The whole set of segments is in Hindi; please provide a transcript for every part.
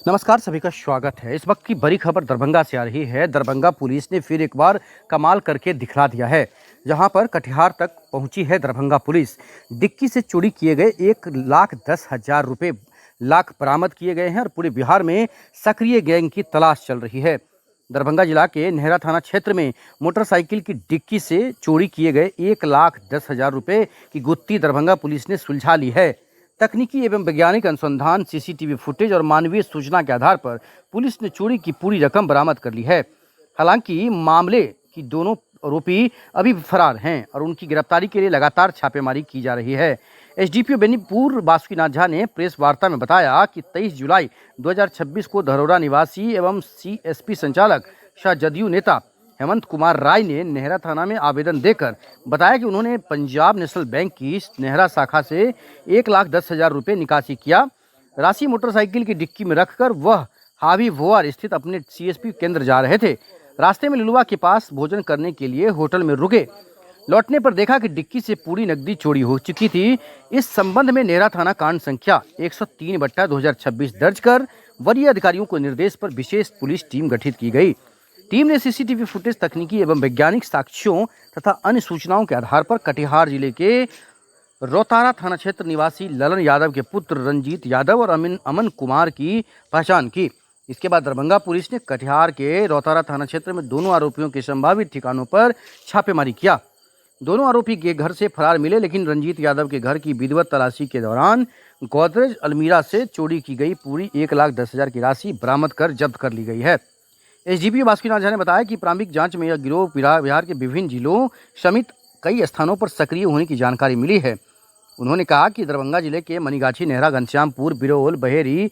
नमस्कार, सभी का स्वागत है। इस वक्त की बड़ी खबर दरभंगा से आ रही है। दरभंगा पुलिस ने फिर एक बार कमाल करके दिखला दिया है। जहां पर कटिहार तक पहुंची है दरभंगा पुलिस। डिक्की से चोरी किए गए 1,10,000 रुपए लाख बरामद किए गए हैं और पूरे बिहार में सक्रिय गैंग की तलाश चल रही है। दरभंगा जिला के नेहरा थाना क्षेत्र में मोटरसाइकिल की डिक्की से चोरी किए गए 1,10,000 रुपए की गुत्थी दरभंगा पुलिस ने सुलझा ली है। तकनीकी एवं वैज्ञानिक अनुसंधान, सीसीटीवी फुटेज और मानवीय सूचना के आधार पर पुलिस ने चोरी की पूरी रकम बरामद कर ली है। हालांकि मामले की दोनों आरोपी अभी फरार हैं और उनकी गिरफ्तारी के लिए लगातार छापेमारी की जा रही है। एसडीपीओ बेनीपुर बासुकीनाथ झा ने प्रेस वार्ता में बताया कि 23 जुलाई 2026 को धरोरा निवासी एवं सीएसपी संचालक शाह जदयू नेता हेमंत कुमार राय ने नेहरा थाना में आवेदन देकर बताया कि उन्होंने पंजाब नेशनल बैंक की नेहरा शाखा से 1,10,000 रुपये निकासी किया। राशि मोटरसाइकिल की डिक्की में रखकर वह हावी भोआर स्थित अपने सीएसपी केंद्र जा रहे थे। रास्ते में लुलुआ के पास भोजन करने के लिए होटल में रुके। लौटने पर देखा कि डिक्की से पूरी नकदी चोरी हो चुकी थी। इस संबंध में नेहरा थाना कांड संख्या 103/2026 दर्ज कर वरीय अधिकारियों को निर्देश पर विशेष पुलिस टीम गठित की गई। टीम ने सीसीटीवी फुटेज, तकनीकी एवं वैज्ञानिक साक्ष्यों तथा अन्य सूचनाओं के आधार पर कटिहार जिले के रोतारा थाना क्षेत्र निवासी ललन यादव के पुत्र रंजीत यादव और अमन कुमार की पहचान की। इसके बाद दरभंगा पुलिस ने कटिहार के रोतारा थाना क्षेत्र में दोनों आरोपियों के संभावित ठिकानों पर छापेमारी किया। दोनों आरोपी के घर से फरार मिले, लेकिन रंजीत यादव के घर की विधिवत तलाशी के दौरान गोदरेज अलमीरा से चोरी की गई पूरी 1,10,000 की राशि बरामद कर जब्त कर ली गई है। एसडीपीओ बासुकीनाथ झा ने बताया कि प्रारंभिक जांच में यह गिरोह बिहार के विभिन्न जिलों समेत कई स्थानों पर सक्रिय होने की जानकारी मिली है। उन्होंने कहा कि दरभंगा जिले के मनीगाछी, नेहरा, घनश्यामपुर, बिरोल, बहेरी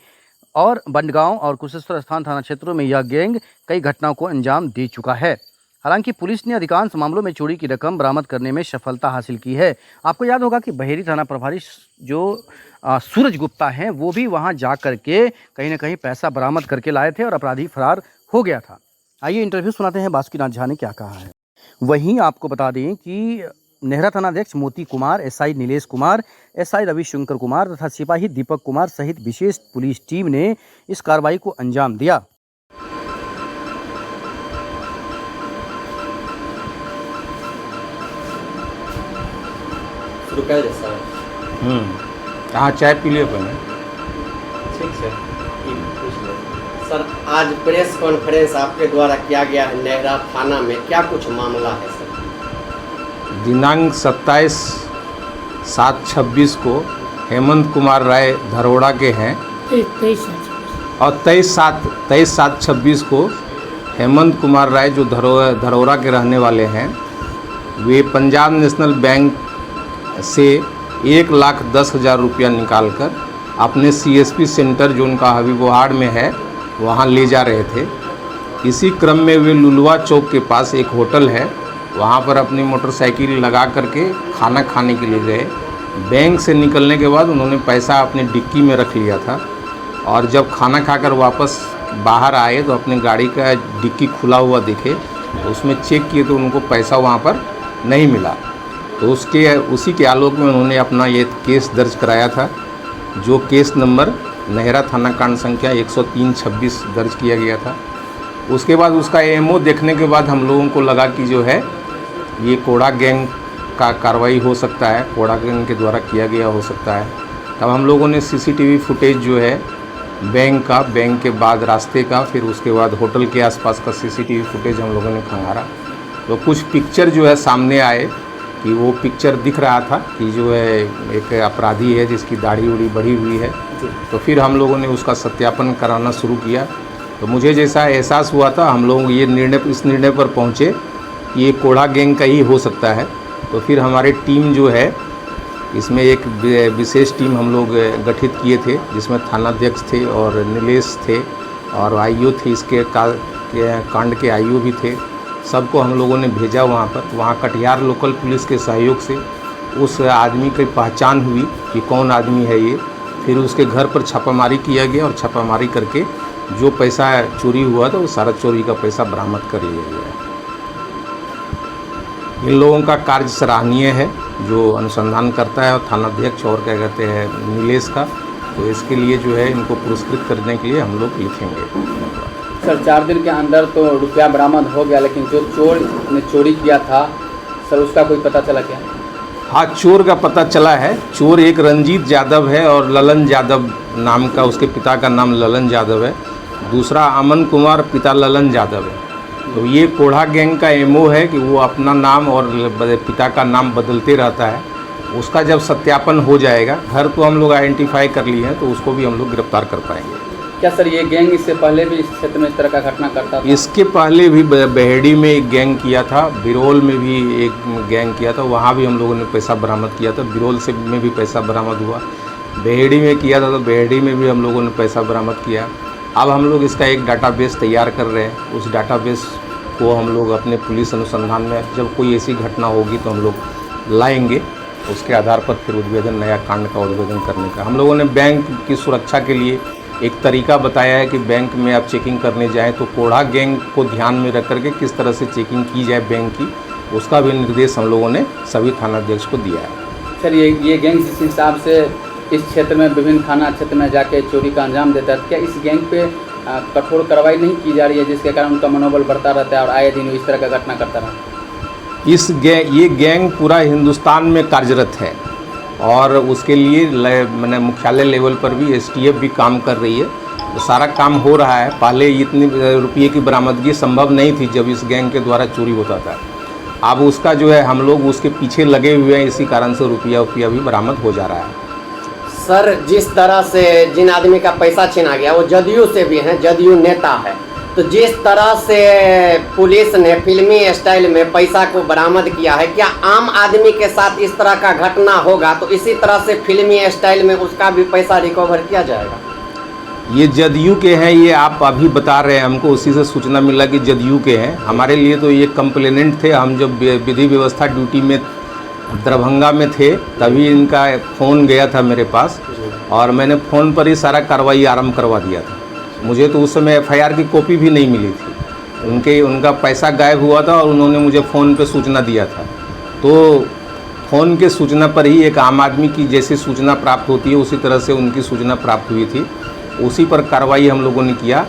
और बंडगांव और कुशेश्वर स्थान थाना क्षेत्रों में यह गैंग कई घटनाओं को अंजाम दे चुका है। हालांकि पुलिस ने अधिकांश मामलों में चोरी की रकम बरामद करने में सफलता हासिल की है। आपको याद होगा कि बहेरी थाना प्रभारी जो सूरज गुप्ता हैं, वो भी वहां जा करके कहीं ना कहीं पैसा बरामद करके लाए थे और अपराधी फरार हो गया था। आइए इंटरव्यू सुनाते हैं बासुकीनाथ झा ने क्या कहा है। वहीं आपको बता दें कि नेहरा थानाध्यक्ष मोती कुमार, एसआई नीलेश कुमार, एसआई रविशंकर कुमार तथा सिपाही दीपक कुमार सहित विशेष पुलिस टीम ने इस कार्रवाई को अंजाम दिया। हाँ, चाय पी लियो पहले। ठीक है, सर आज प्रेस कॉन्फ्रेंस आपके द्वारा किया गया है नेहरा थाना में, क्या कुछ मामला है सर? दिनांक 27/7/26 को हेमंत कुमार राय धरोड़ा के हैं और 23/7/26 को हेमंत कुमार राय जो धरोड़ा के रहने वाले हैं, वे पंजाब नेशनल बैंक से 1,10,000 रुपया निकाल कर अपने सीएसपी सेंटर जो उनका हबीबोहार में है वहाँ ले जा रहे थे। इसी क्रम में वे लुलुआ चौक के पास एक होटल है, वहाँ पर अपनी मोटरसाइकिल लगा करके खाना खाने के लिए गए। बैंक से निकलने के बाद उन्होंने पैसा अपनी डिक्की में रख लिया था और जब खाना खाकर वापस बाहर आए तो अपनी गाड़ी का डिक्की खुला हुआ दिखे, तो उसमें चेक किए तो उनको पैसा वहाँ पर नहीं मिला। तो उसी के आलोक में उन्होंने अपना ये केस दर्ज कराया था, जो केस नंबर नेहरा थाना कांड संख्या 103/26 दर्ज किया गया था। उसके बाद उसका एमओ देखने के बाद हम लोगों को लगा कि जो है ये कोड़ा गैंग का कार्रवाई हो सकता है, कोड़ा गैंग के द्वारा किया गया हो सकता है। तब हम लोगों ने सीसीटीवी फुटेज जो है बैंक के बाद रास्ते का, फिर उसके बाद होटल के आसपास का सीसीटीवी फुटेज हम लोगों ने खंगारा। तो कुछ पिक्चर जो है सामने आए कि वो पिक्चर दिख रहा था कि जो है एक अपराधी है जिसकी दाढ़ी उड़ी बढ़ी हुई है। तो फिर हम लोगों ने उसका सत्यापन कराना शुरू किया। तो मुझे जैसा एहसास हुआ था, हम लोग इस निर्णय पर पहुँचे कि ये कोड़ा गैंग का ही हो सकता है। तो फिर हमारी टीम जो है, इसमें एक विशेष टीम हम लोग गठित किए थे, जिसमें थानाध्यक्ष थे और नीलेश थे और आईओ थे, इसके कांड के आईओ भी थे। सबको हम लोगों ने भेजा वहाँ पर। वहाँ कटिहार लोकल पुलिस के सहयोग से उस आदमी की पहचान हुई कि कौन आदमी है ये। फिर उसके घर पर छापामारी किया गया और छापामारी करके जो पैसा चोरी हुआ था वो सारा चोरी का पैसा बरामद कर लिया गया। इन लोगों का कार्य सराहनीय है, जो अनुसंधान करता है, और थानाध्यक्ष और क्या कहते हैं नीलेश का, तो इसके लिए जो है इनको पुरस्कृत करने के लिए हम लोग लिखेंगे। सर 4 दिन के अंदर तो रुपया बरामद हो गया, लेकिन जो चोर ने चोरी किया था सर उसका कोई पता चला क्या? हाँ, चोर का पता चला है। चोर एक रंजीत यादव है और ललन यादव नाम का, उसके पिता का नाम ललन यादव है। दूसरा अमन कुमार, पिता ललन यादव है। तो ये कोढ़ा गैंग का एमओ है कि वो अपना नाम और पिता का नाम बदलते रहता है। उसका जब सत्यापन हो जाएगा, घर तो हम लोग आइडेंटिफाई कर लिए हैं, तो उसको भी हम लोग गिरफ्तार कर पाएंगे। क्या सर ये गैंग इससे पहले भी इस क्षेत्र में इस तरह का घटना करता था? इसके पहले भी बेहड़ी में एक गैंग किया था, बिरोल में भी एक गैंग किया था, वहाँ भी हम लोगों ने पैसा बरामद किया था। बिरोल से में भी पैसा बरामद हुआ। बेहड़ी में किया था तो बेहड़ी में भी हम लोगों ने पैसा बरामद किया। अब हम लोग इसका एक डाटाबेस तैयार कर रहे हैं। उस डाटाबेस को हम लोग अपने पुलिस अनुसंधान में जब कोई ऐसी घटना होगी तो हम लोग लाएंगे। उसके आधार पर फिर उद्भेदन, नया कांड का उद्भेदन करने का हम लोगों ने बैंक की सुरक्षा के लिए एक तरीका बताया है कि बैंक में आप चेकिंग करने जाएं तो कोढ़ा गैंग को ध्यान में रख करके किस तरह से चेकिंग की जाए बैंक की, उसका भी निर्देश हम लोगों ने सभी थानाध्यक्ष को दिया है। सर ये गैंग जिस हिसाब से इस क्षेत्र में विभिन्न थाना क्षेत्र में जाके चोरी का अंजाम देता है, क्या इस गैंग पे कठोर कार्रवाई नहीं की जा रही है, जिसके कारण उनका मनोबल बढ़ता रहता है और आए दिन इस तरह का घटना करता रहता है? ये गैंग पूरा हिंदुस्तान में कार्यरत है और उसके लिए मैंने मुख्यालय लेवल पर भी एसटीएफ भी काम कर रही है। तो सारा काम हो रहा है। पहले इतनी रुपये की बरामदगी संभव नहीं थी जब इस गैंग के द्वारा चोरी होता था। अब उसका जो है हम लोग उसके पीछे लगे हुए हैं, इसी कारण से रुपया भी बरामद हो जा रहा है। सर जिस तरह से जिन आदमी का पैसा छीना गया वो जदयू से भी हैं, जदयू नेता है, तो जिस तरह से पुलिस ने फिल्मी स्टाइल में पैसा को बरामद किया है, क्या आम आदमी के साथ इस तरह का घटना होगा तो इसी तरह से फिल्मी स्टाइल में उसका भी पैसा रिकवर किया जाएगा? ये जदयू के हैं, ये आप अभी बता रहे हैं, हमको उसी से सूचना मिला कि जदयू के हैं। हमारे लिए तो ये कंप्लेनेंट थे। हम जब विधि व्यवस्था ड्यूटी में दरभंगा में थे तभी इनका फ़ोन गया था मेरे पास और मैंने फ़ोन पर ही सारा कार्रवाई आरंभ करवा दिया था। मुझे तो उस समय एफआईआर की कॉपी भी नहीं मिली थी। उनका पैसा गायब हुआ था और उन्होंने मुझे फ़ोन पे सूचना दिया था। तो फ़ोन के सूचना पर ही एक आम आदमी की जैसी सूचना प्राप्त होती है उसी तरह से उनकी सूचना प्राप्त हुई थी। उसी पर कार्रवाई हम लोगों ने किया।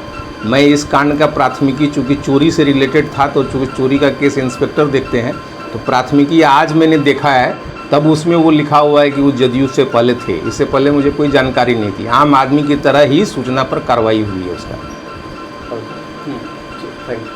मैं इस कांड का प्राथमिकी चूँकि चोरी से रिलेटेड था तो चूँकि चोरी का केस इंस्पेक्टर देखते हैं तो प्राथमिकी आज मैंने देखा है, तब उसमें वो लिखा हुआ है कि वो जदयू से पहले थे। इससे पहले मुझे कोई जानकारी नहीं थी। आम आदमी की तरह ही सूचना पर कार्रवाई हुई है उसका। Thank you.